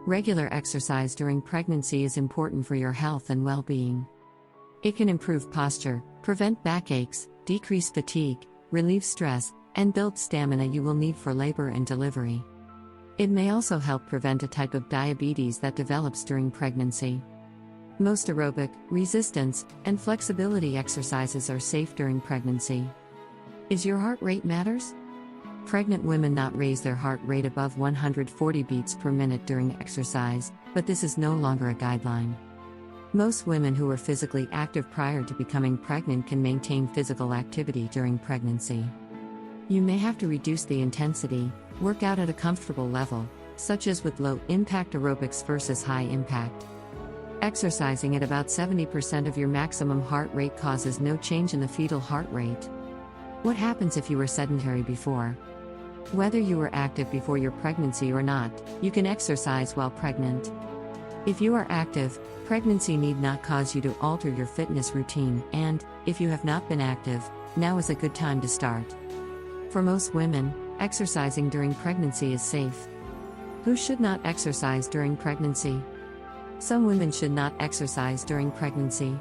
Regular exercise during pregnancy is important for your health and well-being. It can improve posture, prevent backaches, decrease fatigue, relieve stress, and build stamina you will need for labor and delivery. It may also help prevent a type of diabetes that develops during pregnancy. Most aerobic, resistance, and flexibility exercises are safe during pregnancy. Is your heart rate matters? Pregnant women not raise their heart rate above 140 beats per minute during exercise, but this is no longer a guideline. Most women who are physically active prior to becoming pregnant can maintain physical activity during pregnancy. You may have to reduce the intensity, work out at a comfortable level, such as with low-impact aerobics versus high-impact. Exercising at about 70% of your maximum heart rate causes no change in the fetal heart rate. What happens if you were sedentary before? Whether you were active before your pregnancy or not, you can exercise while pregnant. If you are active, pregnancy need not cause you to alter your fitness routine, and, if you have not been active, now is a good time to start. For most women, exercising during pregnancy is safe. Who should not exercise during pregnancy? Some women should not exercise during pregnancy.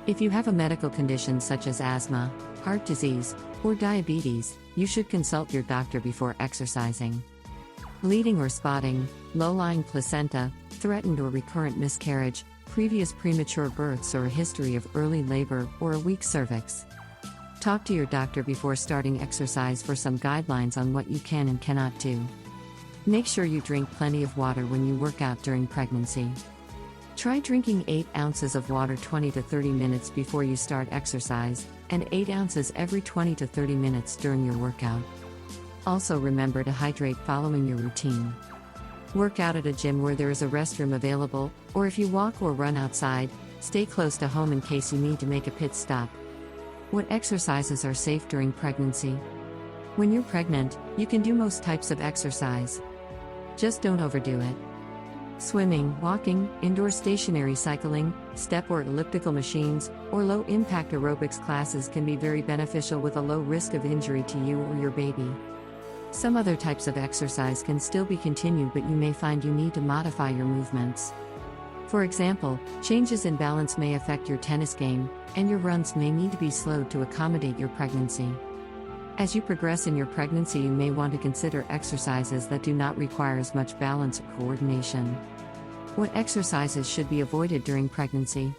If you have a medical condition such as asthma, heart disease, or diabetes, you should consult your doctor before exercising. Bleeding or spotting, low-lying placenta, threatened or recurrent miscarriage, previous premature births or a history of early labor or a weak cervix. Talk to your doctor before starting exercise for some guidelines on what you can and cannot do. Make sure you drink plenty of water when you work out during pregnancy. Try drinking 8 ounces of water 20 to 30 minutes before you start exercise, and 8 ounces every 20 to 30 minutes during your workout. Also remember to hydrate following your routine. Work out at a gym where there is a restroom available, or if you walk or run outside, stay close to home in case you need to make a pit stop. What exercises are safe during pregnancy? When you're pregnant, you can do most types of exercise. Just don't overdo it. Swimming, walking, indoor stationary cycling, step or elliptical machines, or low-impact aerobics classes can be very beneficial with a low risk of injury to you or your baby. Some other types of exercise can still be continued, but you may find you need to modify your movements. For example, changes in balance may affect your tennis game, and your runs may need to be slowed to accommodate your pregnancy. As you progress in your pregnancy, you may want to consider exercises that do not require as much balance or coordination. What exercises should be avoided during pregnancy?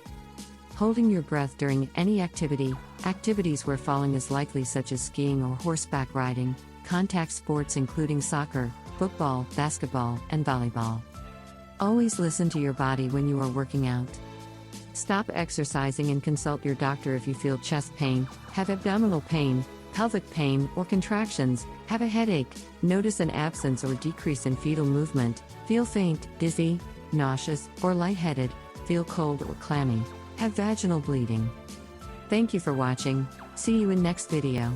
Holding your breath during any activity, activities where falling is likely such as skiing or horseback riding, contact sports including soccer, football, basketball, and volleyball. Always listen to your body when you are working out. Stop exercising and consult your doctor if you feel chest pain, have abdominal pain, pelvic pain or contractions, have a headache, notice an absence or decrease in fetal movement, feel faint, dizzy, nauseous, or lightheaded, feel cold or clammy, have vaginal bleeding. Thank you for watching. See you in next video.